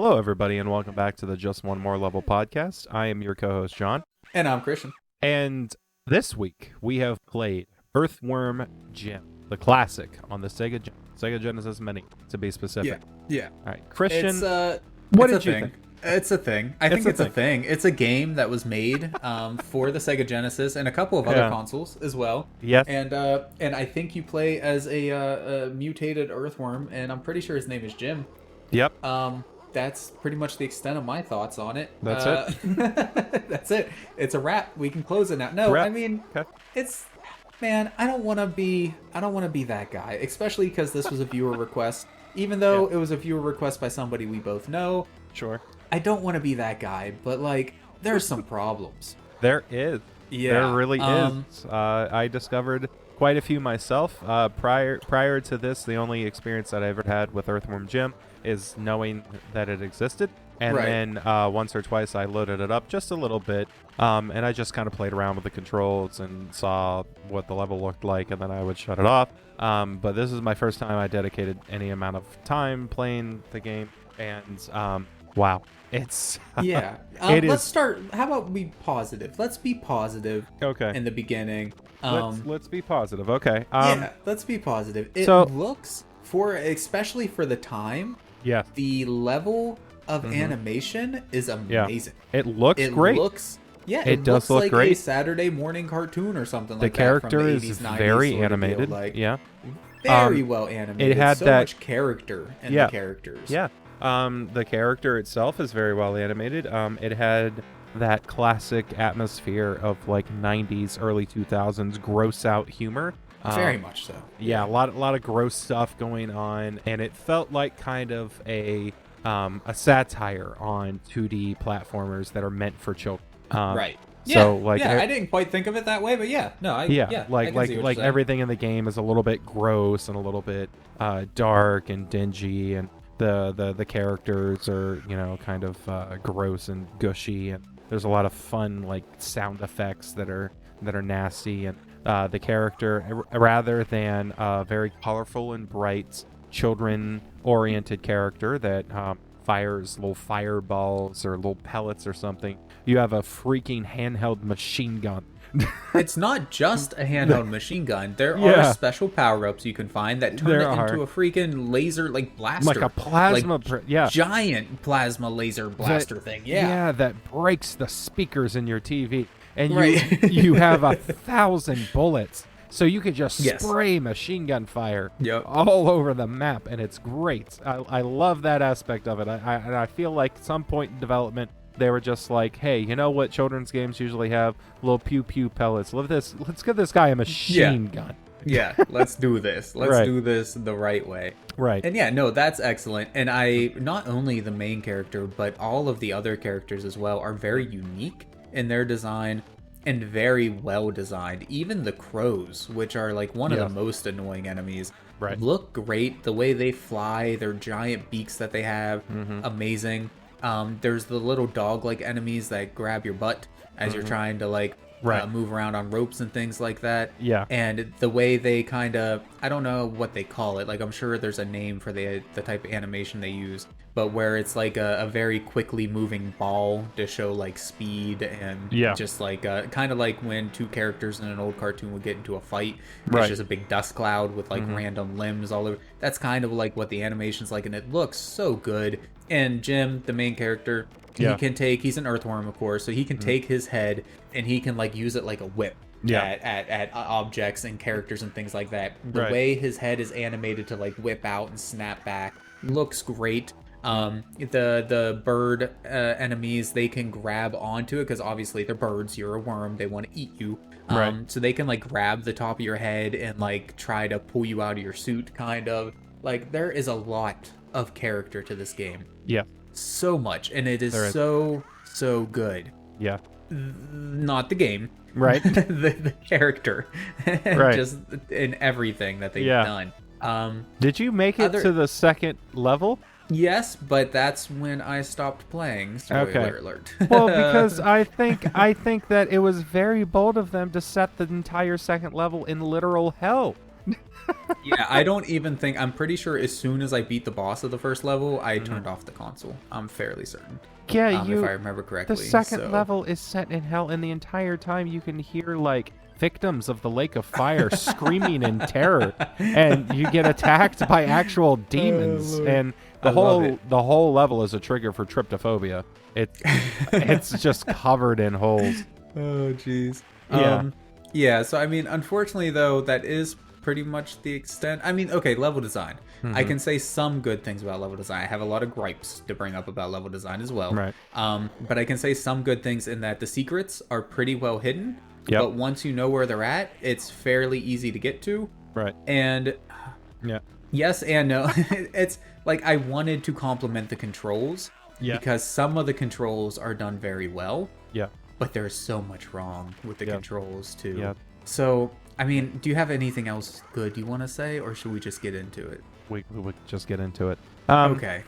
Hello, everybody, and welcome back to the Just One More Level podcast. I am your co-host, John. And I'm Christian. And this week, we have played Earthworm Jim, the classic on the Sega Genesis Mini, to be specific. Yeah. All right, Christian, what did you think? It's a thing. I think it's a thing. It's a game that was made for the Sega Genesis and a couple of other consoles as well. Yes. And I think you play as a mutated earthworm, and I'm pretty sure his name is Jim. Yep. That's pretty much the extent of my thoughts on it. That's it. That's it. It's a wrap. We can close it now. No, I mean, it's, man, I don't want to be that guy, especially because this was a viewer request. Even though it was a viewer request by somebody we both know. Sure. I don't want to be that guy, but like, there's some problems. There is. Yeah. There really is. I discovered quite a few myself. Prior to this, the only experience that I ever had with Earthworm Jim is knowing that it existed. And then once or twice I loaded it up just a little bit, and I just kind of played around with the controls and saw what the level looked like, and then I would shut it off. But this is my first time I dedicated any amount of time playing the game, and wow. It's let's start. How about we positive? Let's be positive. Okay. In the beginning. Let's be positive. Okay. Let's be positive. It looks especially for the time. Yeah. The level of animation is amazing. Yeah. It looks great. It does looks look like great. A Saturday morning cartoon or something like that. The character from the is 80s, very 90s animated. Very well animated. It had so that much character in the characters. Yeah. The character itself is very well animated. It had that classic atmosphere of like 90s, early 2000s gross out humor. Very much so. Yeah, a lot of gross stuff going on, and it felt like kind of a satire on 2D platformers that are meant for children. Right. So I didn't quite think of it that way, but like everything in the game is a little bit gross and a little bit dark and dingy, and the characters are kind of gross and gushy, and there's a lot of fun like sound effects that are nasty, and the character, rather than a very colorful and bright children-oriented character that fires little fireballs or little pellets or something, you have a freaking handheld machine gun. It's not just a handheld machine gun. There are special power-ups you can find that turn it into a freaking laser blaster. Like a plasma, giant plasma laser blaster thing. Yeah, that breaks the speakers in your TV. And you have 1,000 bullets, so you could just spray machine gun fire all over the map, and it's great. I love that aspect of it. I feel like at some point in development, they were just like, hey, you know what children's games usually have? Little pew-pew pellets. Let's give this guy a machine gun. Yeah, let's do this. Let's do this the right way. Right. And that's excellent. And not only the main character, but all of the other characters as well are very unique in their design and very well designed. Even the crows, which are like one of the most annoying enemies, look great. The way they fly, their giant beaks that they have, amazing. There's the little dog-like enemies that grab your butt as you're trying to move around on ropes and things like that. Yeah. And the way they kind of, I don't know what they call it. Like, I'm sure there's a name for the type of animation they use, but where it's like a very quickly moving ball to show like speed and just like kind of like when two characters in an old cartoon would get into a fight. It's just a big dust cloud with like random limbs all over. That's kind of like what the animation's like, and it looks so good. And Jim, the main character, he's an earthworm, of course, so he can take his head and he can like use it like a whip at objects and characters and things like that. The way his head is animated to like whip out and snap back looks great. The bird enemies, they can grab onto it because obviously they're birds. You're a worm. They want to eat you. So they can like grab the top of your head and like try to pull you out of your suit, kind of. Like, there is a lot of character to this game. Yeah. So much. And it is so good. Yeah. Not the game. Right. the character. Just in everything that they've done. Did you make it to the second level? Yes, but that's when I stopped playing. Spoiler alert. Well, because I think that it was very bold of them to set the entire second level in literal hell. Yeah, I don't even think, I'm pretty sure as soon as I beat the boss of the first level, I turned off the console. I'm fairly certain. Yeah, if I remember correctly. The second level is set in hell, and the entire time you can hear like victims of the lake of fire screaming in terror, and you get attacked by actual demons, and the whole level is a trigger for tryptophobia. It's just covered in holes. Oh jeez. Yeah. Yeah, so I mean, unfortunately though, that is pretty much the extent. I mean, okay, level design. I can say some good things about level design. I have a lot of gripes to bring up about level design as well. Right. But I can say some good things in that the secrets are pretty well hidden. Yep. But once you know where they're at, it's fairly easy to get to. Right. And yeah. Yes and no. It's like I wanted to compliment the controls. Yeah. Because some of the controls are done very well. Yeah. But there's so much wrong with the controls too. Yeah. So, I mean, do you have anything else good you want to say, or should we just get into it? We would just get into it. Okay.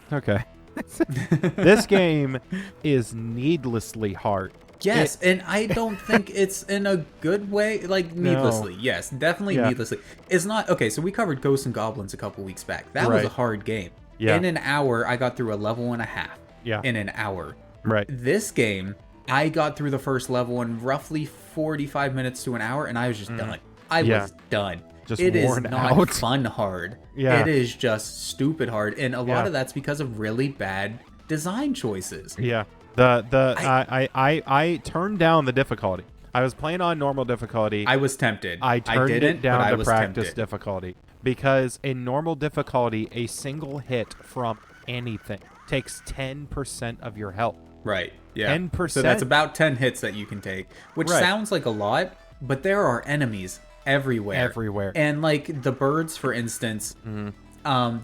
This game is needlessly hard. Yes, and I don't think it's in a good way. Like, needlessly. No. Yes, definitely needlessly. It's not... Okay, so we covered Ghosts and Goblins a couple weeks back. That was a hard game. Yeah. In an hour, I got through a level and a half. Yeah. In an hour. Right. This game, I got through the first level in roughly 45 minutes to an hour, and I was just done. I was done. Just it worn is not out. Fun hard. Yeah. It is just stupid hard, and a lot of that's because of really bad design choices. Yeah. I turned down the difficulty. I was playing on normal difficulty. I was tempted. I turned it down to practice difficulty because in normal difficulty, a single hit from anything takes 10% of your health. Right. Yeah. 10%. So that's about 10 hits that you can take, which sounds like a lot, but there are enemies everywhere. And like the birds, for instance,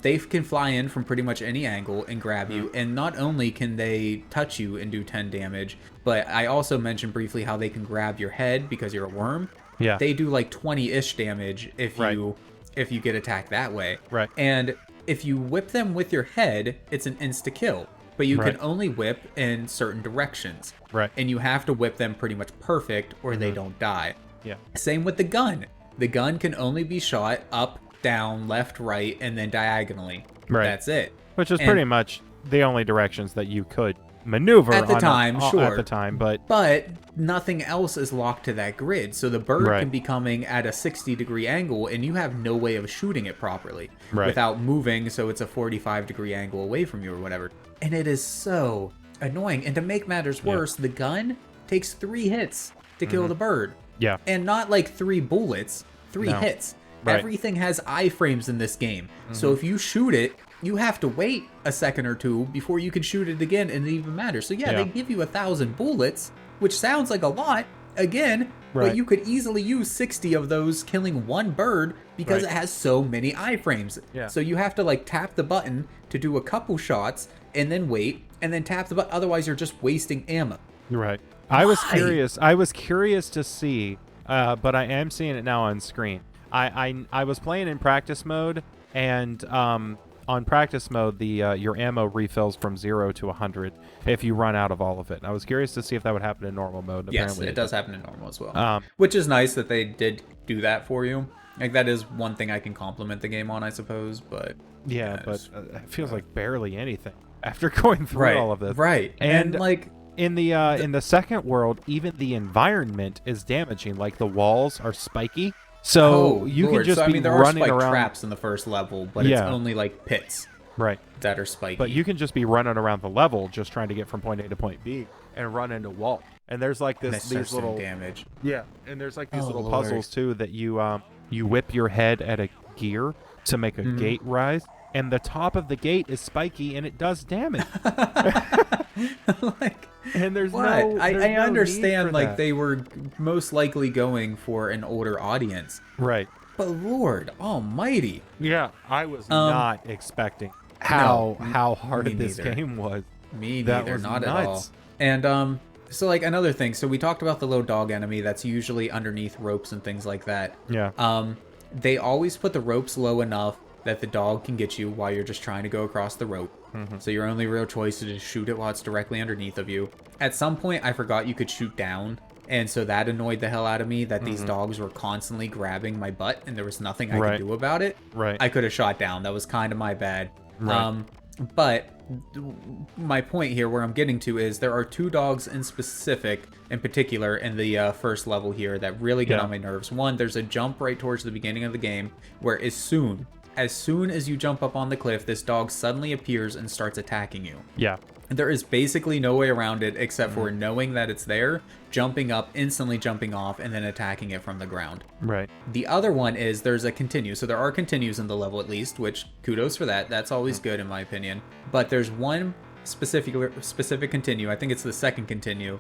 they can fly in from pretty much any angle and grab you. And not only can they touch you and do 10 damage, but I also mentioned briefly how they can grab your head because you're a worm. Yeah. They do like 20-ish damage if you get attacked that way. Right. And if you whip them with your head, it's an insta-kill. But you can only whip in certain directions. Right. And you have to whip them pretty much perfect or they don't die. Yeah. Same with the gun. The gun can only be shot up, down, left, right, and then diagonally. Right. That's it. Which is pretty much the only directions that you could maneuver at the time, sure. At the time, but nothing else is locked to that grid. So the bird can be coming at a 60-degree angle, and you have no way of shooting it properly without moving. So it's a 45-degree angle away from you or whatever. And it is so annoying. And to make matters worse, the gun takes 3 hits to kill the bird. Yeah. And not like 3 bullets, 3 hits. Right. Everything has iframes in this game. So if you shoot it, you have to wait a second or two before you can shoot it again, and it even matters. So they give you 1,000 bullets, which sounds like a lot, again, but you could easily use 60 of those killing one bird because it has so many iframes. Yeah. So you have to like tap the button to do a couple shots, and then wait, and then tap the button. Otherwise, you're just wasting ammo. Right. I was curious to see, but I am seeing it now on screen. I was playing in practice mode, and on practice mode, your ammo refills from 0 to 100 if you run out of all of it. And I was curious to see if that would happen in normal mode. Yes, apparently it does happen in normal as well. Which is nice that they did do that for you. Like, that is one thing I can compliment the game on, I suppose. But but it feels like barely anything after going through all of this. Right. And like in the second world, even the environment is damaging. Like the walls are spiky. So you can just be there running are spike around. traps in the first level, but it's only like pits, that are spiky. But you can just be running around the level, just trying to get from point A to point B, and run into wall. And there's like these little damage. Yeah, and there's like these little puzzles too that you whip your head at a gear to make a gate rise, and the top of the gate is spiky and it does damage. And there's I understand like they were most likely going for an older audience, right? But Lord Almighty, I was not expecting how hard this game was. Me neither, not at all. And so like another thing, so we talked about the low dog enemy that's usually underneath ropes and things like that. They always put the ropes low enough that the dog can get you while you're just trying to go across the rope. So your only real choice is to shoot it while it's directly underneath of you. At some point, I forgot you could shoot down And so that annoyed the hell out of me that these dogs were constantly grabbing my butt and there was nothing I could do about it. Right. I could have shot down. That was kind of my bad. Right. But my point here, where I'm getting to, is there are 2 dogs in particular in the first level here that really get on my nerves. One, there's a jump right towards the beginning of the game where as soon as you jump up on the cliff, this dog suddenly appears and starts attacking you. Yeah. There is basically no way around it except for knowing that it's there, jumping up, instantly jumping off, and then attacking it from the ground. Right. The other one is there's a continue. So there are continues in the level at least, which kudos for that. That's always good in my opinion. But there's one specific continue. I think it's the second continue,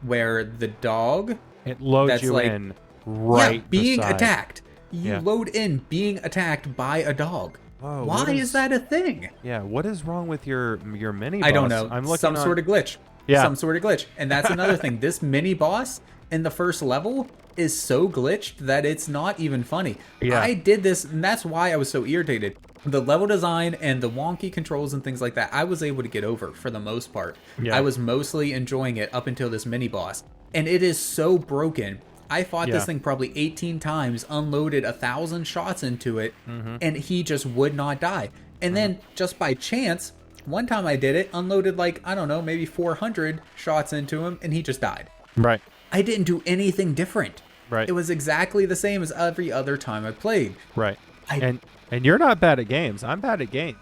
where the dog it loads you in right being beside. Attacked. You load in being attacked by a dog. Whoa, why is that a thing? Yeah, what is wrong with your mini boss? I don't know. I'm looking Some sort of glitch. Yeah. Some sort of glitch. And that's another thing. This mini boss in the first level is so glitched that it's not even funny. Yeah. I did this, and that's why I was so irritated. The level design and the wonky controls and things like that, I was able to get over for the most part. Yeah. I was mostly enjoying it up until this mini boss. And it is so broken. I fought this thing probably 18 times, unloaded 1,000 shots into it, and he just would not die. And then, just by chance, one time I did it, unloaded like, I don't know, maybe 400 shots into him, and he just died. Right. I didn't do anything different. Right. It was exactly the same as every other time I played. Right. And you're not bad at games. I'm bad at games.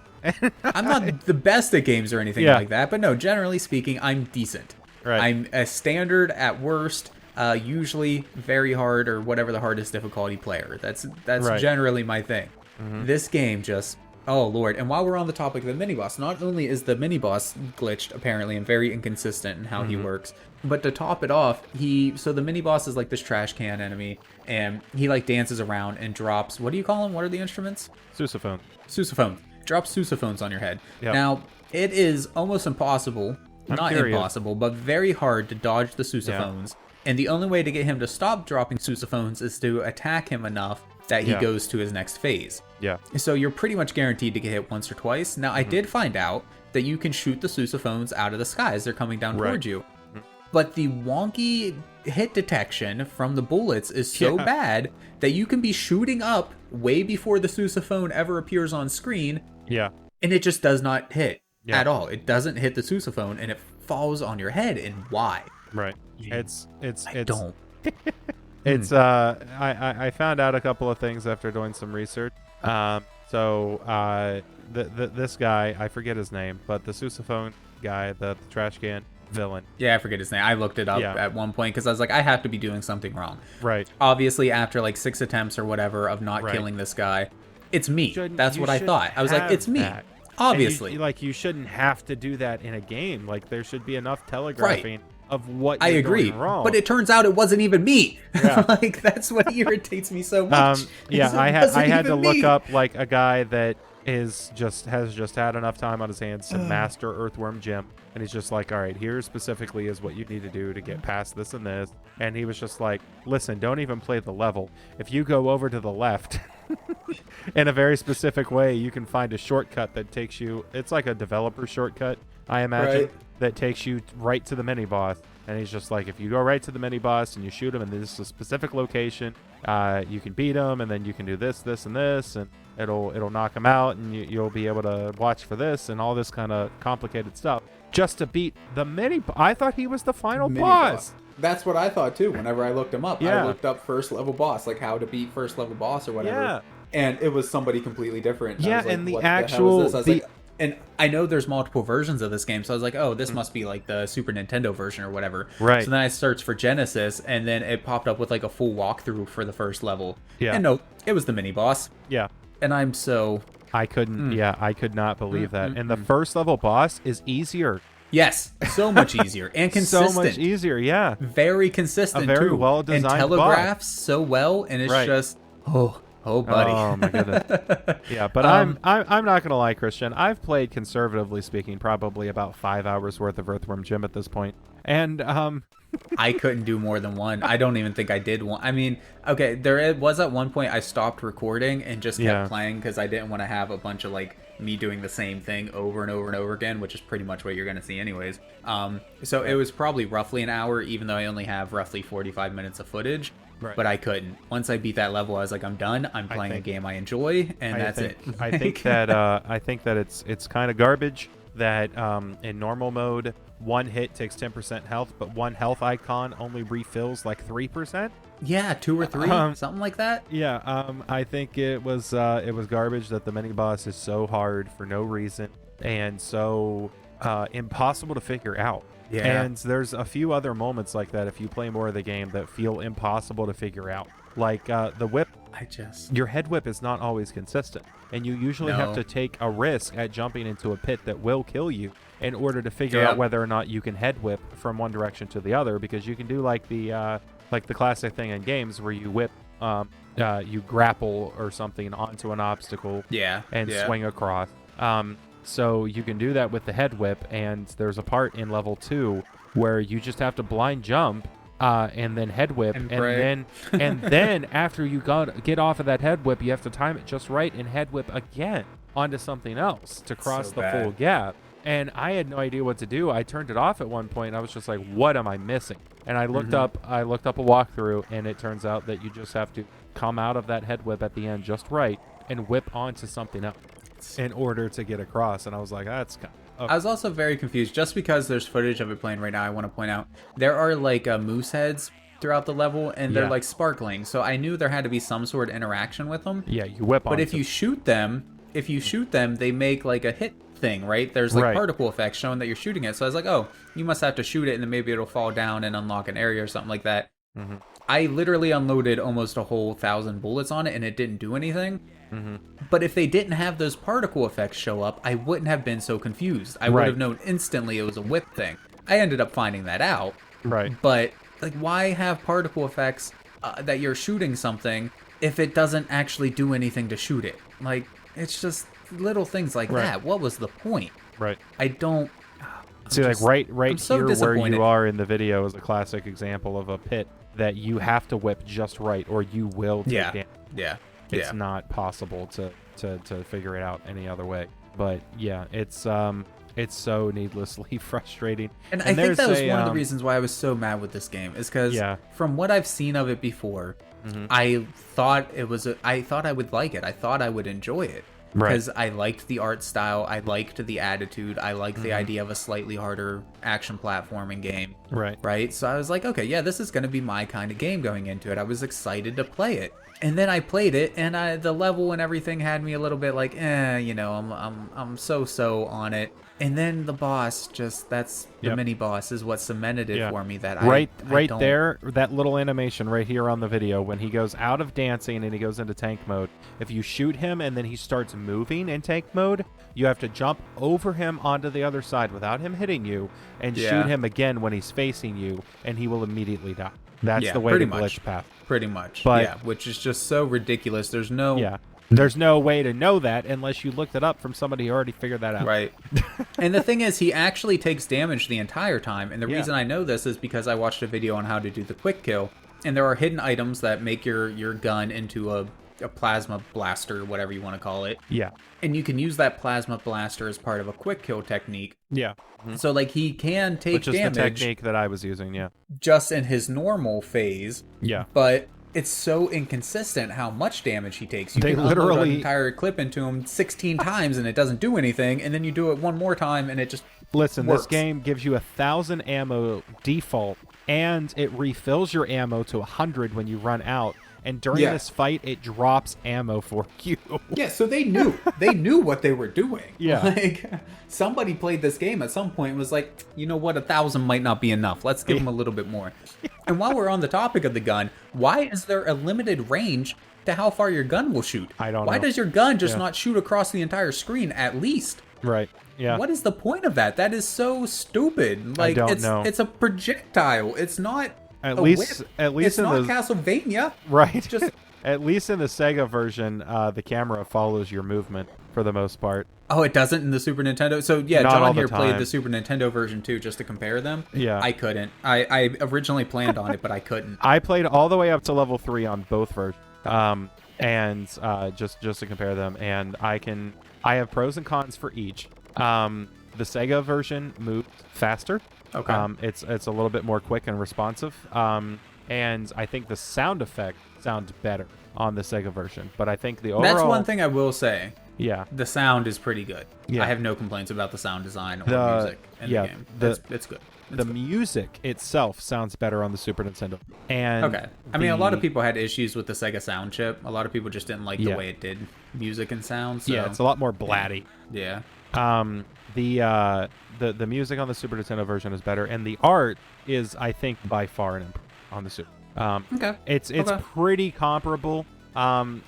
I'm not the best at games or anything like that, but no, generally speaking, I'm decent. Right. I'm a standard at worst. Usually very hard or whatever the hardest difficulty player. That's generally my thing. This game just, oh lord. And while we're on the topic of the mini boss, not only is the mini boss glitched apparently and very inconsistent in how he works, but to top it off, so the mini boss is like this trash can enemy, and he like dances around and drops, what do you call them? What are the instruments? Sousaphone. Sousaphone. Drops sousaphones on your head. Yep. Now, it is almost impossible, not impossible, but very hard to dodge the sousaphones. And the only way to get him to stop dropping sousaphones is to attack him enough that he goes to his next phase. Yeah. So you're pretty much guaranteed to get hit once or twice. Now, I did find out that you can shoot the sousaphones out of the sky as they're coming down towards you. But the wonky hit detection from the bullets is so bad that you can be shooting up way before the sousaphone ever appears on screen. Yeah. And it just does not hit at all. It doesn't hit the sousaphone and it falls on your head. And why? Right. I found out a couple of things after doing some research. This guy, I forget his name, but the sousaphone guy, the trash can villain. Yeah, I forget his name. I looked it up at one point because I was like, I have to be doing something wrong. Right. Obviously, after like 6 attempts or whatever of not killing this guy, it's me. That's what I thought. I was like, it's me. That. Obviously. You shouldn't have to do that in a game. Like, there should be enough telegraphing of what I agree, doing wrong. But it turns out it wasn't even me. Yeah. Like, that's what irritates me so much. I had to look up like a guy that has just had enough time on his hands to master Earthworm Jim, and he's just like, all right, here specifically is what you need to do to get past this and this. And he was just like, listen, don't even play the level. If you go over to the left in a very specific way, you can find a shortcut that takes you, it's like a developer shortcut, I imagine, that takes you right to the mini boss. And he's just like, if you go right to the mini boss and you shoot him in this specific location, you can beat him, and then you can do this, this, and this, and it'll knock him out, and you'll be able to watch for this and all this kind of complicated stuff just to beat the I thought he was the final boss. That's what I thought too. Whenever I looked him up, I looked up first level boss, like how to beat first level boss or whatever. Yeah. And it was somebody completely different. Yeah, I was like, and the what actual the hell is this? I was like, and I know there's multiple versions of this game, so I was like, oh, this must be like the Super Nintendo version or whatever. Right. So then I searched for Genesis, and then it popped up with like a full walkthrough for the first level. Yeah. And no, it was the mini boss. Yeah. And I'm so... I could not believe that. And the first level boss is easier. Yes, so much easier and consistent. So much easier, yeah. Very consistent, a very too. well designed and telegraphs so well, and it's just oh, buddy. Oh my goodness. Yeah, but I'm not gonna lie, Christian. I've played, conservatively speaking, probably about 5 hours worth of Earthworm Jim at this point, and I couldn't do more than one. I don't even think I did one. I mean, okay, there was at one point I stopped recording and just kept playing because I didn't want to have a bunch of like me doing the same thing over and over and over again, which is pretty much what you're going to see anyways. So it was probably roughly an hour, even though I only have roughly 45 minutes of footage. Right. But I couldn't. Once I beat that level, I was like, I'm done. I'm playing a game I enjoy, and that's it. I think that it's kind of garbage that in normal mode, one hit takes 10% health, but one health icon only refills like 3%. Yeah, 2 or 3, something like that. Yeah, I think it was garbage that the mini boss is so hard for no reason and so impossible to figure out. Yeah. And there's a few other moments like that if you play more of the game that feel impossible to figure out. Like the whip. Your head whip is not always consistent, and you usually have to take a risk at jumping into a pit that will kill you in order to figure out whether or not you can head whip from one direction to the other, because you can do like the classic thing in games where you whip, you grapple or something onto an obstacle and swing across. So you can do that with the head whip, and there's a part in level 2 where you just have to blind jump and then head whip, and then after you get off of that head whip, you have to time it just right and head whip again onto something else to cross the full gap. And I had no idea what to do. I turned it off at one point, and I was just like, what am I missing? And I looked up a walkthrough, and it turns out that you just have to come out of that head whip at the end just right and whip onto something else in order to get across. And I was like, that's kind of... Okay. I was also very confused. Just because there's footage of it playing right now, I want to point out there are like moose heads throughout the level, and they're like sparkling, so I knew there had to be some sort of interaction with them. Yeah, you whip on. But if you shoot them, they make like a hit thing, right? There's like particle effects showing that you're shooting it. So I was like, oh, you must have to shoot it, and then maybe it'll fall down and unlock an area or something like that. I literally unloaded almost a whole 1,000 bullets on it, and it didn't do anything. But if they didn't have those particle effects show up, I wouldn't have been so confused. I would have known instantly it was a whip thing. I ended up finding that out. Right. But like, why have particle effects that you're shooting something if it doesn't actually do anything to shoot it? Like, it's just little things like that. What was the point? Right. I don't... See, like right so here where you are in the video is a classic example of a pit that you have to whip just right, or you will take damage. It's not possible to figure it out any other way. But yeah, it's so needlessly frustrating. And I think that was one of the reasons why I was so mad with this game, is because from what I've seen of it before, I thought I would like it. I thought I would enjoy it. Because I liked the art style, I liked the attitude, I liked the idea of a slightly harder action platforming game. Right? So I was like, okay, yeah, this is going to be my kind of game going into it. I was excited to play it. And then I played it, and the level and everything had me a little bit like, I'm so on it. And then the boss, that's the mini boss is what cemented it for me. That right there, that little animation right here on the video, when he goes out of dancing and he goes into tank mode, if you shoot him and then he starts moving in tank mode, you have to jump over him onto the other side without him hitting you and shoot him again when he's facing you, and he will immediately die. That's the way to glitch path. Pretty much. But, which is just so ridiculous. There's no way to know that unless you looked it up from somebody who already figured that out. Right. And the thing is, he actually takes damage the entire time. And the reason I know this is because I watched a video on how to do the quick kill. And there are hidden items that make your gun into a plasma blaster, whatever you want to call it. Yeah. And you can use that plasma blaster as part of a quick kill technique. Yeah. So, like, he can take damage. Which is the technique that I was using, just in his normal phase. Yeah. But it's so inconsistent how much damage he takes. You can literally an entire clip into him 16 times and it doesn't do anything, and then you do it one more time and it just works. This game gives you 1,000 ammo default, and it refills your ammo to 100 when you run out. And during this fight, it drops ammo for you. Yeah, so they knew. They knew what they were doing. Yeah. Like, somebody played this game at some point and was like, you know what, 1,000 might not be enough. Let's give them a little bit more. And while we're on the topic of the gun, why is there a limited range to how far your gun will shoot? I don't know. Why does your gun just not shoot across the entire screen at least? Right. Yeah. What is the point of that? That is so stupid. Like, I don't know. It's a projectile. It's not... At least it's in not Castlevania. Right. Just at least in the Sega version, the camera follows your movement for the most part. Oh, it doesn't in the Super Nintendo? So, yeah, Not John here played the Super Nintendo version, too, just to compare them. Yeah. I couldn't. I originally planned on it, but I couldn't. I played all the way up to level 3 on both versions, and just to compare them, and I have pros and cons for each. The Sega version moves faster. Okay. It's a little bit more quick and responsive, and I think the sound effect sounds better on the Sega version, but I think the overall... That's one thing I will say. Yeah. The sound is pretty good. Yeah. I have no complaints about the sound design or music in the game. It's good. The music itself sounds better on the Super Nintendo. And okay. I mean, a lot of people had issues with the Sega sound chip. A lot of people just didn't like the way it did music and sound. So. Yeah, it's a lot more blatty. Yeah. The music on the Super Nintendo version is better, and the art is, I think, by far an improvement on the Super. Okay. It's pretty comparable.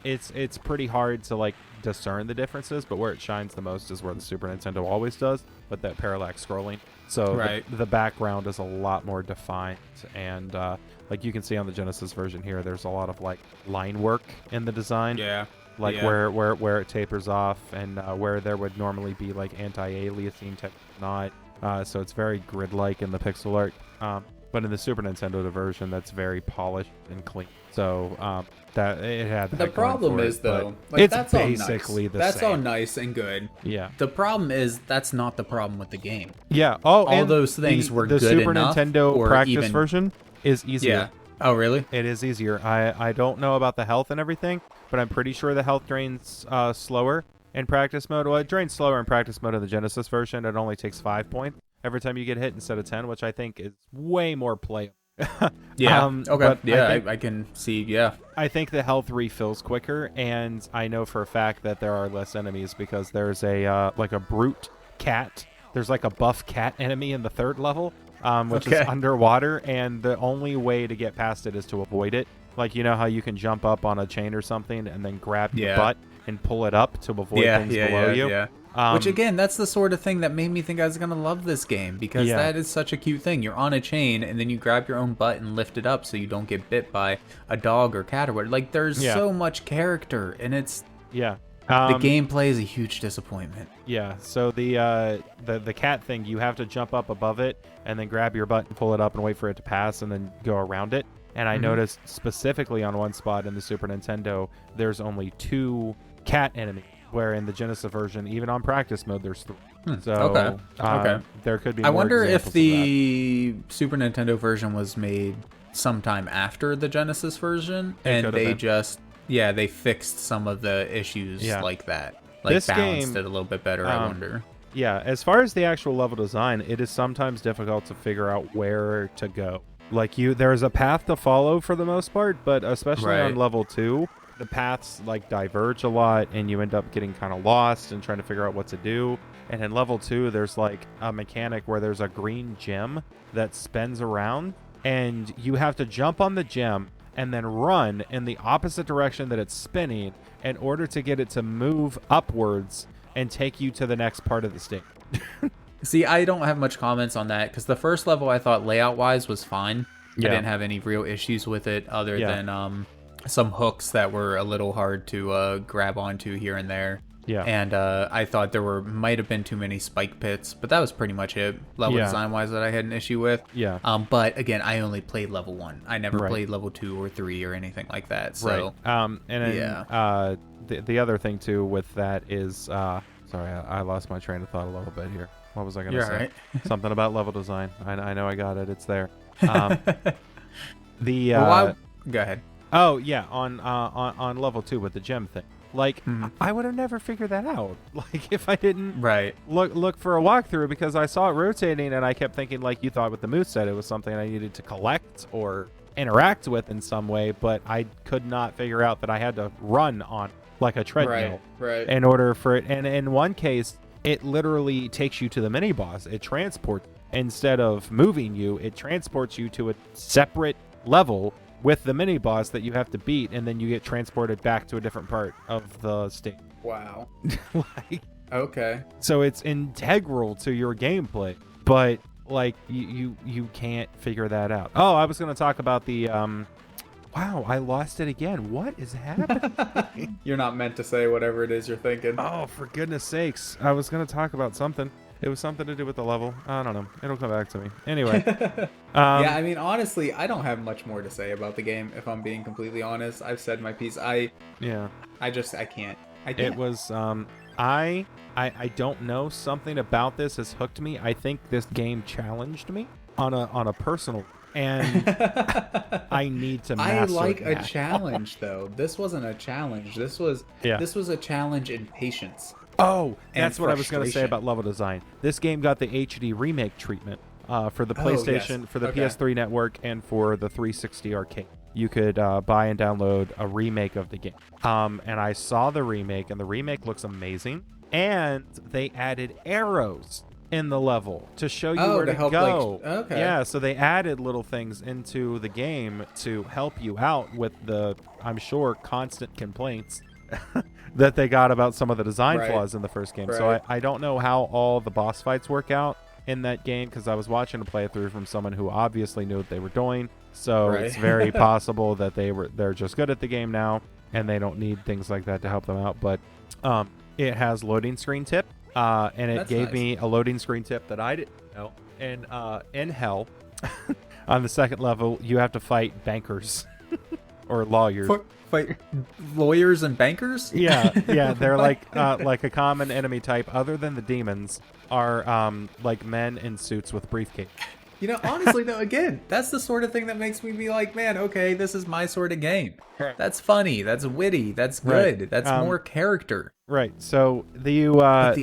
It's pretty hard to like discern the differences, but where it shines the most is where the Super Nintendo always does, with that parallax scrolling. So the background is a lot more defined, and like you can see on the Genesis version here, there's a lot of like line work in the design. Yeah. Like where it tapers off, and where there would normally be like anti-aliasing tech, not. So it's very grid-like in the pixel art. But in the Super Nintendo version, that's very polished and clean. So that it had. The problem is though, like, it's that's basically the that's same. all nice and good. Yeah. The problem is that's not the problem with the game. Yeah. Oh, all those things were good enough. The Super Nintendo practice version is easier. Yeah. Oh, really? It is easier. I don't know about the health and everything, but I'm pretty sure the health drains slower in practice mode. Well, it drains slower in practice mode in the Genesis version. It only takes 5 points every time you get hit instead of 10, which I think is way more playable. Yeah. Okay. Yeah, I can see. Yeah. I think the health refills quicker, and I know for a fact that there are less enemies because there's a like a brute cat. There's like a buff cat enemy in the 3rd level, which is underwater, and the only way to get past it is to avoid it. Like, you know how you can jump up on a chain or something and then grab your butt and pull it up to avoid things below you? Yeah. Which, again, that's the sort of thing that made me think I was going to love this game, because that is such a cute thing. You're on a chain, and then you grab your own butt and lift it up so you don't get bit by a dog or cat or whatever. Like, there's so much character, and it's... Yeah. The gameplay is a huge disappointment. Yeah, so the cat thing, you have to jump up above it and then grab your butt and pull it up and wait for it to pass and then go around it. And I noticed specifically on one spot in the Super Nintendo, there's only 2 cat enemies, where in the Genesis version, even on practice mode, there's 3. So there could be more. I wonder if the Super Nintendo version was made sometime after the Genesis version, and they just... Yeah, they fixed some of the issues like that. Like, this balanced it a little bit better, I wonder. Yeah, as far as the actual level design, it is sometimes difficult to figure out where to go. Like, there's a path to follow for the most part, but especially on level 2, the paths, like, diverge a lot, and you end up getting kind of lost and trying to figure out what to do. And in level 2, there's, like, a mechanic where there's a green gem that spins around, and you have to jump on the gem and then run in the opposite direction that it's spinning in order to get it to move upwards and take you to the next part of the stage. See, I don't have much comments on that, because the first level I thought layout-wise was fine. Yeah. I didn't have any real issues with it other than some hooks that were a little hard to grab onto here and there. Yeah. And I thought there might have been too many spike pits, but that was pretty much it, level design-wise, that I had an issue with. Yeah. But again, I only played level 1. I never played level 2 or 3 or anything like that. So and then, the other thing too with that is sorry, I lost my train of thought a little bit here. What was I going to say? Right. Something about level design. I know I got it. It's there. Go ahead. Oh yeah, on level 2 with the gem thing. Like, I would have never figured that out. Like, if I didn't look for a walkthrough, because I saw it rotating and I kept thinking, like you thought with the moveset, it was something I needed to collect or interact with in some way, but I could not figure out that I had to run on like a treadmill in order for it. And in one case, it literally takes you to the mini boss. It transports, instead of moving you, it transports you to a separate level with the mini boss that you have to beat, and then you get transported back to a different part of the stage. Wow. Okay. So it's integral to your gameplay, but like you can't figure that out. Oh, I was going to talk about the Wow, I lost it again. What is happening? You're not meant to say whatever it is you're thinking. Oh, for goodness sakes. I was going to talk about something. It was something to do with the level. I don't know. It'll come back to me. Anyway. Yeah, I mean, honestly, I don't have much more to say about the game, if I'm being completely honest. I've said my piece. I can't. It was, I don't know. Something about this has hooked me. I think this game challenged me on a personal, and I need to master I like it now. a challenge, though. This wasn't a challenge. This was a challenge in patience. Oh, that's what I was going to say about level design. This game got the HD remake treatment for the PlayStation, for the PS3 network, and for the 360 arcade. You could buy and download a remake of the game. And I saw the remake, and the remake looks amazing. And they added arrows in the level to show you where to go. Yeah, so they added little things into the game to help you out with the, I'm sure, constant complaints that they got about some of the design flaws in the first game. So I don't know how all the boss fights work out in that game, because I was watching a playthrough from someone who obviously knew what they were doing. So it's very possible that they're just good at the game now, and they don't need things like that to help them out. But it has loading screen tip, and it gave me a loading screen tip that I didn't know. And in hell, on the second level, you have to fight bankers or lawyers. Fight lawyers and bankers? Yeah, they're like a common enemy type, other than the demons, are like men in suits with briefcase. You know, honestly, though, again, that's the sort of thing that makes me be like, man, okay, this is my sort of game. That's funny. That's witty. That's good. That's more character. Right. So the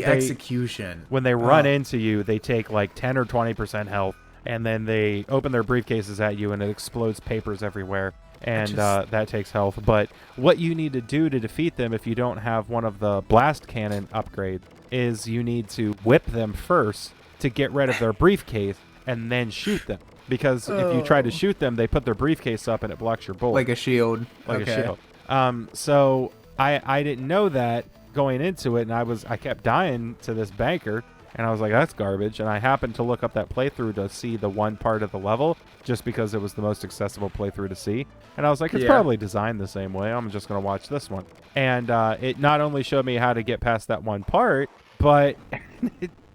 execution. When they run into you, they take like 10 or 20% health, and then they open their briefcases at you, and it explodes papers everywhere. And that takes health. But what you need to do to defeat them, if you don't have one of the blast cannon upgrades, is you need to whip them first to get rid of their briefcase, and then shoot them. Because if you try to shoot them, they put their briefcase up and it blocks your bullet. Like a shield. Like a shield. So I didn't know that going into it, and I kept dying to this banker, and I was like, that's garbage. And I happened to look up that playthrough to see the one part of the level, just because it was the most accessible playthrough to see. And I was like, it's probably designed the same way. I'm just going to watch this one. And it not only showed me how to get past that one part, but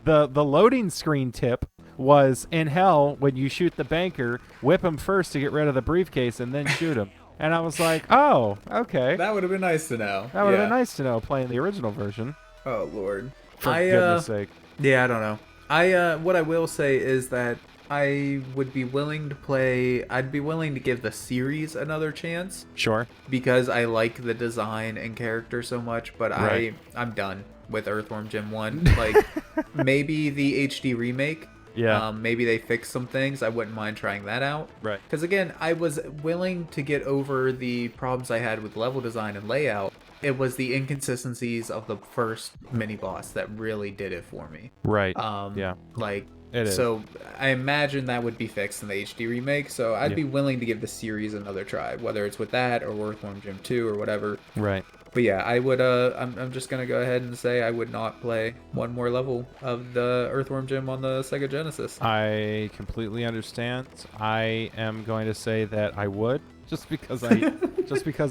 the loading screen tip was, in hell, when you shoot the banker, whip him first to get rid of the briefcase and then shoot him. And I was like, oh, okay. That would have been nice to know. That would have been nice to know playing the original version. Oh, Lord. For goodness sake. Yeah, I don't know. What I will say is that I would be willing to play, I'd be willing to give the series another chance. Sure. Because I like the design and character so much, but I'm done with Earthworm Jim 1. Like, maybe the HD remake. Yeah. Maybe they fix some things. I wouldn't mind trying that out. Right. Because again, I was willing to get over the problems I had with level design and layout. It was the inconsistencies of the first mini boss that really did it for me. Right. Yeah. Like, it is. So I imagine that would be fixed in the HD remake. So I'd be willing to give the series another try, whether it's with that or Earthworm Jim 2 or whatever. Right. But yeah, I would. I'm just gonna go ahead and say I would not play one more level of the Earthworm Jim on the Sega Genesis. I completely understand. I am going to say that I would, just because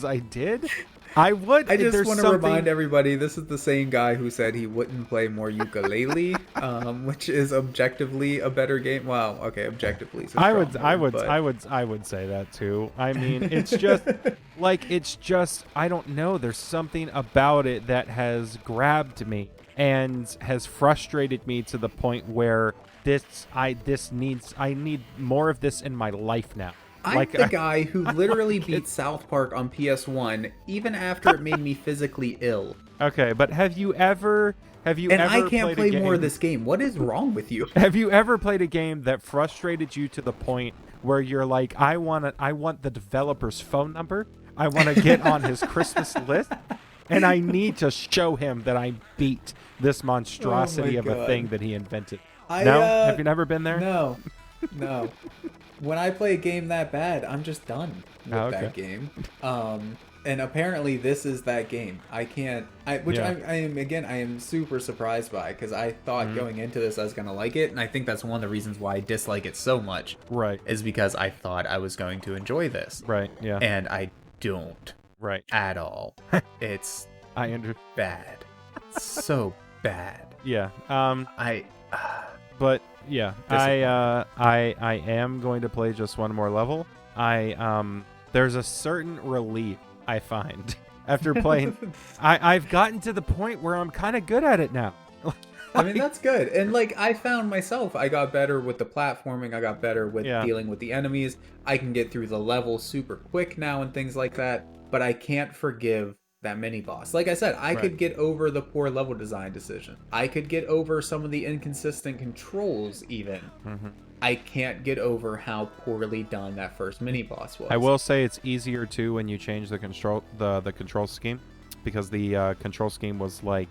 I did. I would. I just want to remind everybody, this is the same guy who said he wouldn't play more Ukulele, which is objectively a better game. Wow. Okay, objectively. I would say that too. I mean, it's just I don't know. There's something about it that has grabbed me and has frustrated me to the point where I need more of this in my life now. I'm the guy who literally beat South Park on PS1 even after it made me physically ill. Okay, but have you ever And I can't play more of this game. What is wrong with you? Have you ever played a game that frustrated you to the point where you're like, I want the developer's phone number, I want to get on his Christmas list, and I need to show him that I beat this monstrosity of a thing that he invented? No? Have you never been there? No. when I play a game that bad, I'm just done with that game. And apparently this is that game. I am super surprised by, because I thought going into this I was going to like it, and I think that's one of the reasons why I dislike it so much. Right. Is because I thought I was going to enjoy this. Right, yeah. And I don't. Right. At all. It's bad. So bad. Yeah. But yeah, I am going to play just one more level. There's a certain relief I find after playing. I've gotten to the point where I'm kind of good at it now. I mean, that's good. And like, I found myself, I got better with the platforming. I got better with dealing with the enemies. I can get through the level super quick now and things like that. But I can't forgive that mini boss. Like I said, I could get over the poor level design decision. I could get over some of the inconsistent controls even. I can't get over how poorly done that first mini boss was. I will say it's easier too when you change the control scheme, because the control scheme was like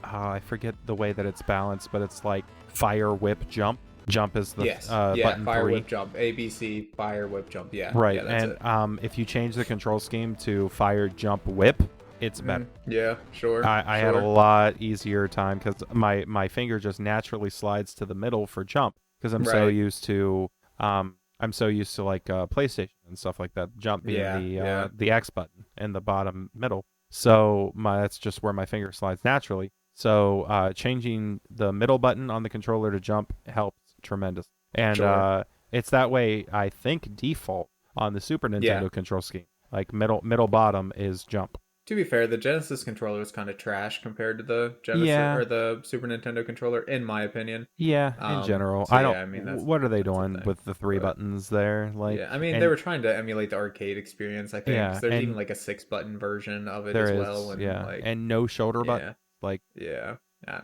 I forget the way that it's balanced, but it's like fire, whip, jump. Jump is the button fire, 3. whip, jump. A, B, C, fire, whip, jump. Yeah. Right. Yeah, that's and if you change the control scheme to fire, jump, whip, it's better. Yeah, sure. I had a lot easier time because my finger just naturally slides to the middle for jump, because I'm so used to like PlayStation and stuff like that. Jump being the X button in the bottom middle. So that's just where my finger slides naturally. So changing the middle button on the controller to jump helps tremendous. And it's that way, I think, default on the Super Nintendo control scheme. Like middle bottom is jump. To be fair, the Genesis controller is kind of trash compared to the Genesis or the Super Nintendo controller, in my opinion. Yeah, in general. So I don't. What are they doing with the 3 buttons there? Like, I mean, they were trying to emulate the arcade experience. I think. Yeah, there's even like a 6-button version of it as well. And and no shoulder button. Like,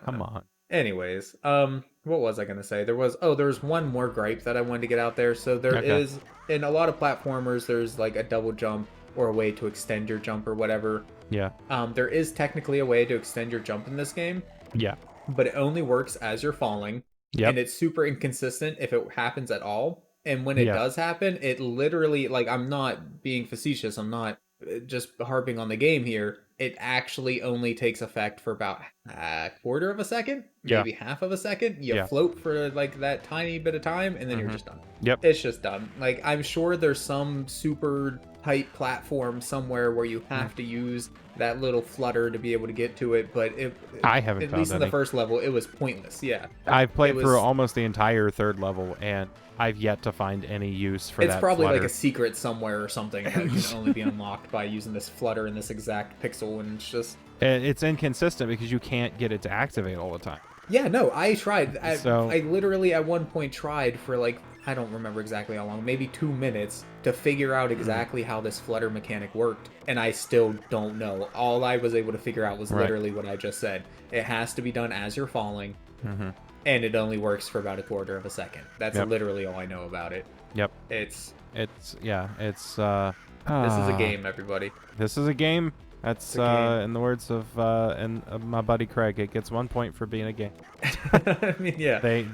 come on. Anyways, what was I gonna say? There was one more gripe that I wanted to get out there. So there is, in a lot of platformers, there's like a double jump or a way to extend your jump or whatever. Yeah. There is technically a way to extend your jump in this game. Yeah. But it only works as you're falling. Yep. And it's super inconsistent if it happens at all. And when it does happen, it literally, like, I'm not being facetious, I'm not just harping on the game here. It actually only takes effect for about a quarter of a second, maybe half of a second. You float for like that tiny bit of time, and then you're just done. Yep. It's just done. Like, I'm sure there's some super tight platform somewhere where you have to use that little flutter to be able to get to it, but I haven't at found least any. In the first level, it was pointless. Yeah. I've played through almost the entire 3rd level, and I've yet to find any use for that. It's probably flutter. like a secret somewhere or something that can only be unlocked by using this flutter in this exact pixel, and it's just... It's inconsistent because you can't get it to activate all the time. Yeah, no, I tried. I literally at one point tried for like, I don't remember exactly how long, maybe 2 minutes, to figure out exactly how this flutter mechanic worked, and I still don't know. All I was able to figure out was literally what I just said. It has to be done as you're falling, and it only works for about a quarter of a second. That's literally all I know about it. Yep. It's this is a game, everybody. This is a game. That's in the words of my buddy Craig. It gets 1 point for being a game. I mean, yeah. They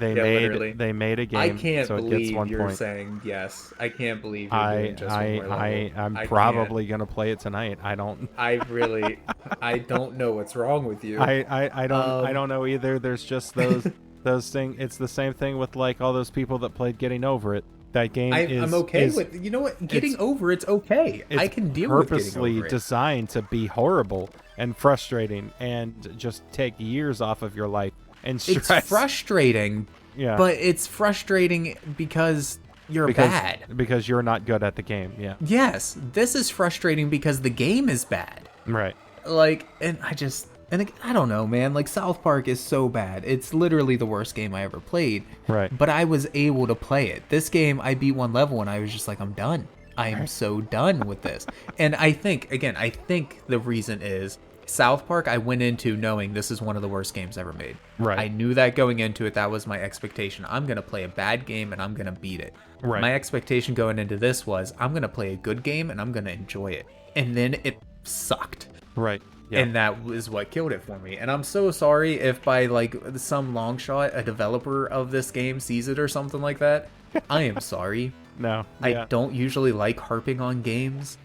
made a game. I can't so believe it gets 1 you're point. saying yes. I can't believe you're doing just one more level. I'm probably gonna play it tonight. I don't know what's wrong with you. I don't know either. There's just those things. It's the same thing with like all those people that played Getting Over It. That game I'm okay with. You know what? Getting over it's okay. I can deal with getting over it. Purposely designed to be horrible and frustrating and just take years off of your life and stress. It's frustrating. Yeah. But it's frustrating because you're bad. Because you're not good at the game. Yeah. Yes. This is frustrating because the game is bad. Right. Like, and I don't know, man. Like, South Park is so bad. It's literally the worst game I ever played. Right. But I was able to play it. This game, I beat one level and I was just like, I'm done. I am so done with this. And I think the reason is South Park, I went into knowing this is one of the worst games ever made. Right. I knew that going into it. That was my expectation. I'm going to play a bad game and I'm going to beat it. Right. My expectation going into this was I'm going to play a good game and I'm going to enjoy it. And then it sucked. Right. Yeah. And that was what killed it for me. And I'm so sorry if by like some long shot a developer of this game sees it or something like that. I am sorry. No. I Yeah. don't usually like harping on games,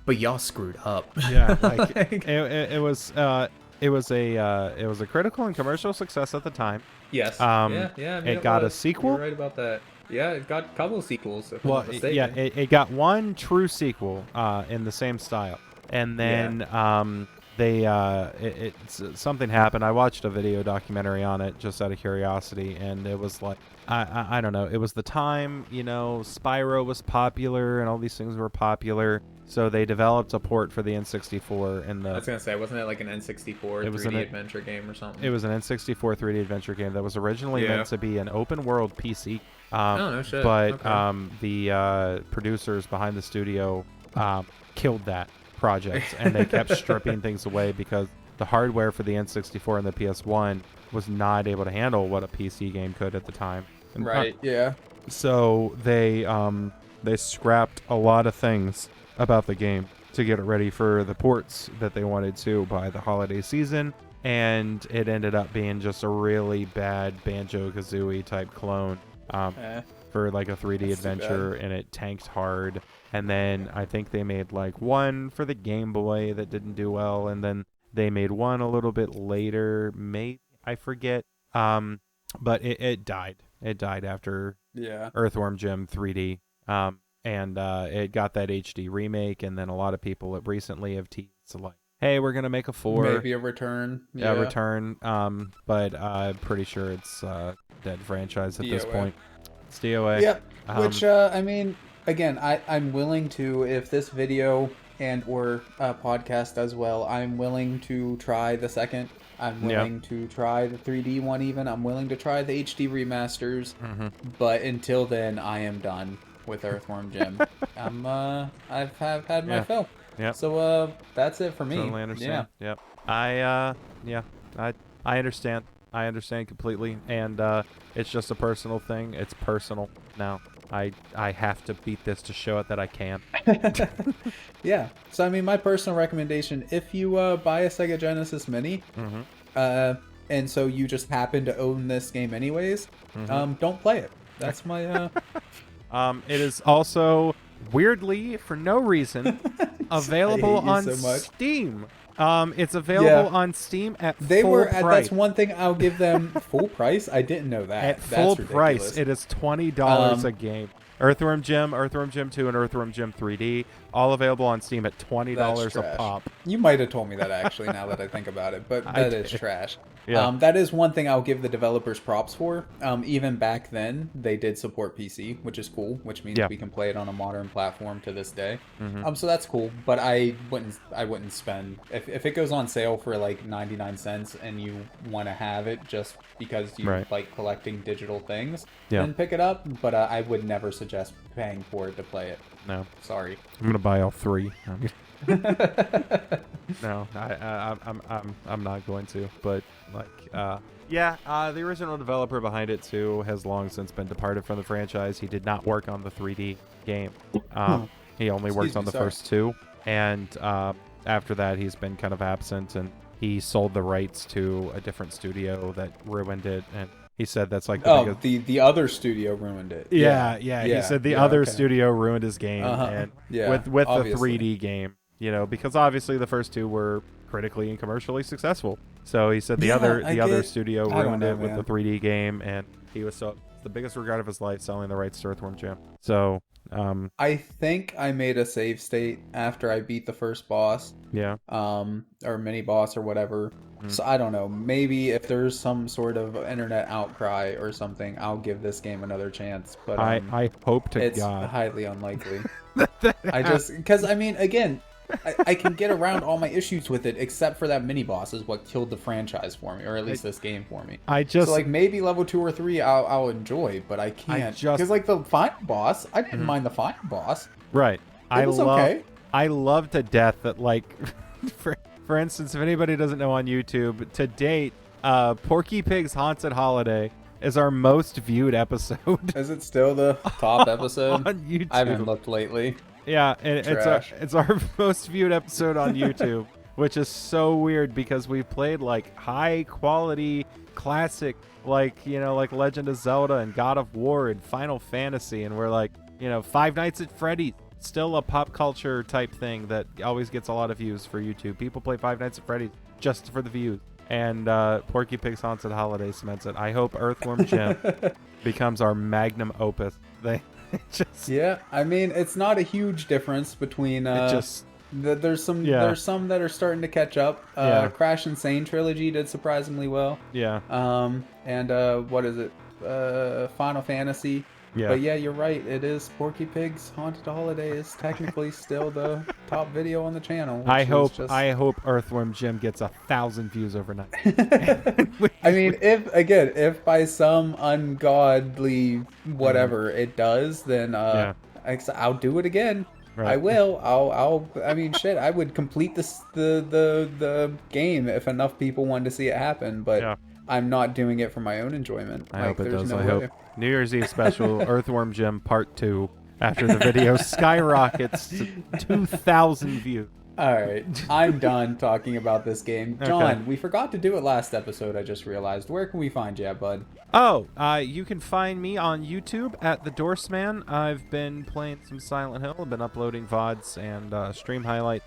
but y'all screwed up. Yeah, like it was a critical and commercial success at the time. Yes. Yeah. I mean, It got a sequel. You're right about that. Yeah, it got a couple sequels, if I'm Well, not mistaken. yeah, it got one true sequel in the same style, and then something happened. I watched a video documentary on it just out of curiosity, and it was like I don't know. It was the time, Spyro was popular and all these things were popular, so they developed a port for the N64. And I was gonna say, wasn't it like an N64 3D adventure game or something? It was an N64 3D adventure game that was originally meant to be an open world PC. No shit. But okay. the producers behind the studio killed that project, and they kept stripping things away because the hardware for the N64 and the PS1 was not able to handle what a PC game could at the time. Right. Yeah. So they scrapped a lot of things about the game to get it ready for the ports that they wanted to by the holiday season, and it ended up being just a really bad Banjo-Kazooie type clone for like a 3D adventure, and it tanked hard. And then I think they made like one for the Game Boy that didn't do well, and then they made one a little bit later, maybe, I forget. But it died. It died after Earthworm Jim 3D. And it got that HD remake, and then a lot of people recently have teased like, hey, we're gonna make a 4, maybe a return. Return. But I'm pretty sure it's dead franchise at this point. It's DOA. Yep. Which I mean, again, I'm willing to, if this video and or podcast does well, I'm willing to try the second. I'm willing to try the 3D one even. I'm willing to try the HD remasters. But until then, I am done with Earthworm Jim. I've had my fill. Yeah. So that's it for me. Totally understand. Yeah. I understand. I understand completely, and it's just a personal thing. It's personal now. I have to beat this to show it that I can. Yeah. So I mean, my personal recommendation: if you buy a Sega Genesis Mini, and so you just happen to own this game anyways, don't play it. That's my. It is also weirdly, for no reason, available on Steam. It's available on Steam at full price. That's one thing I'll give them. Full price? I didn't know that. At full price, it is $20 a game. Earthworm Jim, Earthworm Jim 2, and Earthworm Jim 3D, all available on Steam at $20 a pop. You might have told me that actually, now that I think about it, but that is trash. Yeah. That is one thing I'll give the developers props for. Even back then, they did support PC, which is cool, which means we can play it on a modern platform to this day. So that's cool, but I wouldn't spend, if it goes on sale for like 99 cents and you want to have it just because you like collecting digital things, then pick it up, but I would never suggest paying for it to play it. No. Sorry. I'm gonna buy all 3. No, I'm not going to. But like, the original developer behind it too has long since been departed from the franchise. He did not work on the 3D game. He only worked on the first 2, and after that he's been kind of absent, and he sold the rights to a different studio that ruined it. And he said that's like the other studio ruined it. Yeah. He said the other studio ruined his game, and with the 3D game, because obviously the first 2 were critically and commercially successful. So he said the other studio ruined it with the 3D game, and he was the biggest regret of his life selling the rights to Earthworm Jim. So I think I made a save state after I beat the first boss. Yeah. Or mini boss or whatever. So I don't know. Maybe if there's some sort of internet outcry or something, I'll give this game another chance. But I hope to it's God. highly unlikely. Because I mean, again, I can get around all my issues with it, except for that mini boss is what killed the franchise for me, or at least this game for me. So like maybe level 2 or 3 I'll enjoy, but I can't because like the final boss, I didn't mind the final boss. Right. It was okay. I love to death that, like, for instance, if anybody doesn't know on YouTube, to date, Porky Pig's Haunted Holiday is our most viewed episode. Is it still the top episode? On YouTube. I haven't looked lately. Yeah, and it's our most viewed episode on YouTube, which is so weird because we've played like high quality classic, like Legend of Zelda and God of War and Final Fantasy, and we're like, Five Nights at Freddy's, still a pop culture type thing that always gets a lot of views for YouTube. People play Five Nights at Freddy's just for the views. And Porky Pig's Haunted Holiday cements it. I hope Earthworm Jim becomes our magnum opus. Yeah, I mean, it's not a huge difference between there's some that are starting to catch up. Crash Insane trilogy did surprisingly well. Yeah. And what is it? Final Fantasy. Yeah. But yeah, you're right. It is Porky Pig's Haunted Holiday is technically still the top video on the channel. I hope Earthworm Jim gets 1,000 views overnight. I mean, if by some ungodly whatever it does, then I'll do it again. Right. I will. I mean, shit. I would complete the game if enough people wanted to see it happen. But I'm not doing it for my own enjoyment. I hope it does. I hope New Year's Eve special Earthworm Jim Part 2 after the video skyrockets to 2,000 views. All right, I'm done talking about this game. John, we forgot to do it last episode. I just realized. Where can we find you at, bud? Oh, you can find me on YouTube at The Dorseman. I've been playing some Silent Hill. I've been uploading VODs and stream highlights.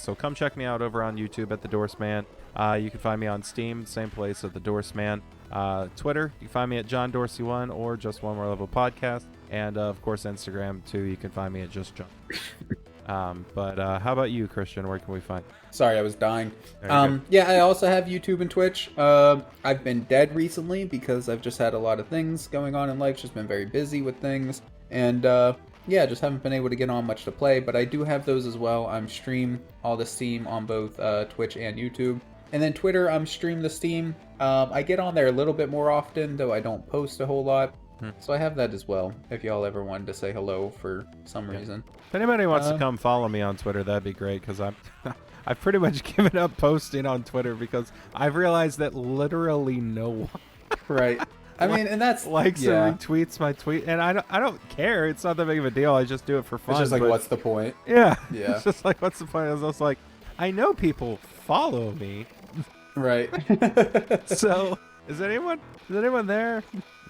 So come check me out over on YouTube at The Dorseman. You can find me on Steam, same place at The Dorseman. Twitter, you can find me at John Dorsey1 or Just One More Level Podcast. And, of course, Instagram, too. You can find me at Just John. But how about you, Christian? Where can we find you? Sorry, I was dying. Yeah, I also have YouTube and Twitch. I've been dead recently because I've just had a lot of things going on in life. Just been very busy with things. And, yeah, just haven't been able to get on much to play. But I do have those as well. I'm stream all the Steam on both Twitch and YouTube. And then Twitter, I'm stream the Steam. I get on there a little bit more often, though I don't post a whole lot. So I have that as well, if y'all ever wanted to say hello for some reason. If anybody wants to come follow me on Twitter, that'd be great, because I've pretty much given up posting on Twitter because I've realized that literally no one right. I mean, and that's likes or retweets my tweet, and I don't care. It's not that big of a deal. I just do it for fun. It's just like, what's the point? Yeah. It's just like, what's the point? I was just like, I know people follow me. Right. So, is anyone there?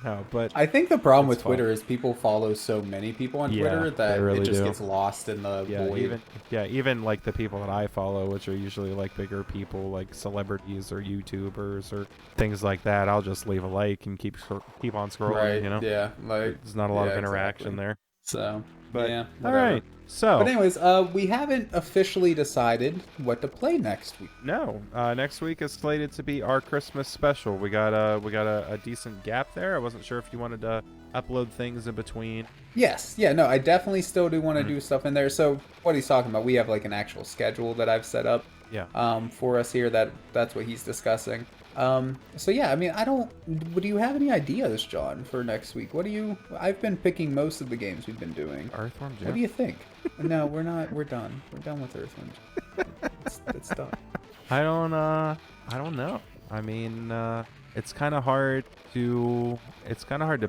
No, but I think the problem with Twitter is people follow so many people on Twitter that really it just gets lost in the void. Even like the people that I follow, which are usually like bigger people, like celebrities or YouTubers or things like that, I'll just leave a like and keep on scrolling. Right. You know. Yeah. Like there's not a lot of interaction there. So. But yeah. All right. So. But anyways, we haven't officially decided what to play next week. No. Next week is slated to be our Christmas special. We got a decent gap there. I wasn't sure if you wanted to upload things in between. Yes. Yeah. No. I definitely still do want to do stuff in there. So what he's talking about, we have like an actual schedule that I've set up. Yeah. For us here, that's what he's discussing. So yeah, I mean, do you have any ideas, John, for next week? I've been picking most of the games we've been doing. Earthworm Jim. What do you think? No, we're not. We're done. We're done with Earthworm Jim. It's done. I don't know. I mean, it's kind of hard to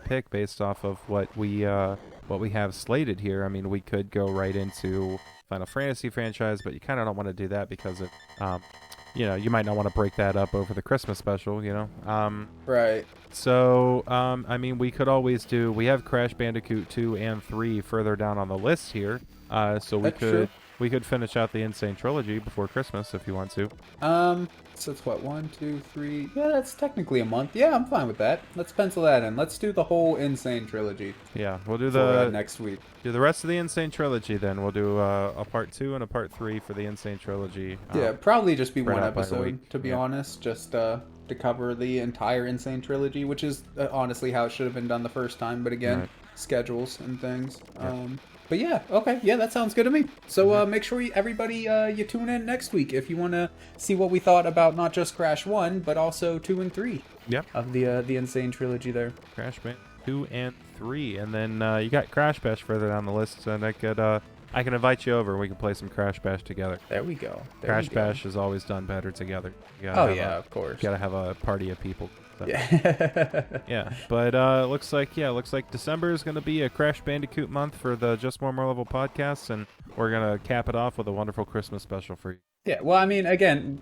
pick based off of what we have slated here. I mean, we could go right into Final Fantasy franchise, but you kind of don't want to do that because of you might not want to break that up over the Christmas special, Right. So, I mean, we could always we have Crash Bandicoot 2 and 3 further down on the list here. So we could finish out the Insane Trilogy before Christmas if you want to. So it's what, 1, 2, 3? Yeah, that's technically a month. Yeah, I'm fine with that. Let's pencil that in. Let's do the whole Insane Trilogy. Yeah, we'll do the next week. Do the rest of the Insane Trilogy then. We'll do a part 2 and a part 3 for the Insane Trilogy. Yeah, probably just be one episode, to be honest, just to cover the entire Insane Trilogy, which is honestly how it should have been done the first time. But again, schedules and things. Yeah. But yeah, okay, yeah, that sounds good to me. So make sure everybody you tune in next week if you want to see what we thought about not just Crash 1, but also 2 and 3. Yep. Of the Insane Trilogy there. Crash Bandicoot 2 and 3, and then you got Crash Bash further down the list, and I can invite you over and we can play some Crash Bash together. There we go. Crash Bash is always done better together. Of course. You gotta have a party of people. So. Yeah. Yeah, but looks like December is gonna be a Crash Bandicoot month for the Just More Level podcast, and we're gonna cap it off with a wonderful Christmas special for you. Yeah, well, I mean, again,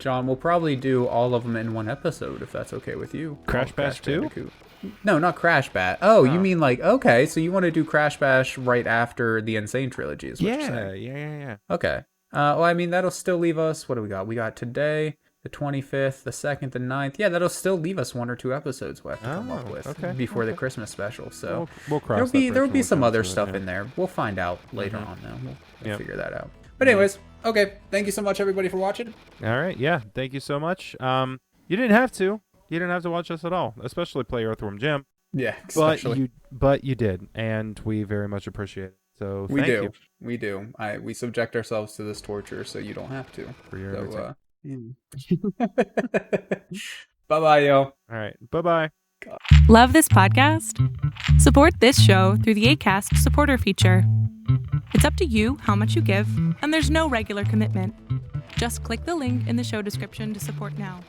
John, we'll probably do all of them in one episode if that's okay with you. Crash Bash 2? No, not Crash Bash. Oh, you mean like, okay, so you want to do Crash Bash right after the Insane Trilogy is what you're saying. Yeah. Okay. Well, I mean, that'll still leave us, what do we got? We got today, the 25th, the 2nd, the 9th. Yeah, that'll still leave us 1 or 2 episodes we'll have to come up with before the Christmas special. So we'll cross there'll be some other stuff in there. We'll find out later on, though. We'll figure that out. But anyways, okay. Thank you so much, everybody, for watching. All right. Yeah. Thank you so much. You didn't have to. You didn't have to watch us at all, especially play Earthworm Jim. Yeah, especially. But you did, and we very much appreciate it. So we thank you. We do. We subject ourselves to this torture, so you don't have to. For your Bye-bye, yo. All right. Bye-bye. Love this podcast? Support this show through the Acast supporter feature. It's up to you how much you give, and there's no regular commitment. Just click the link in the show description to support now.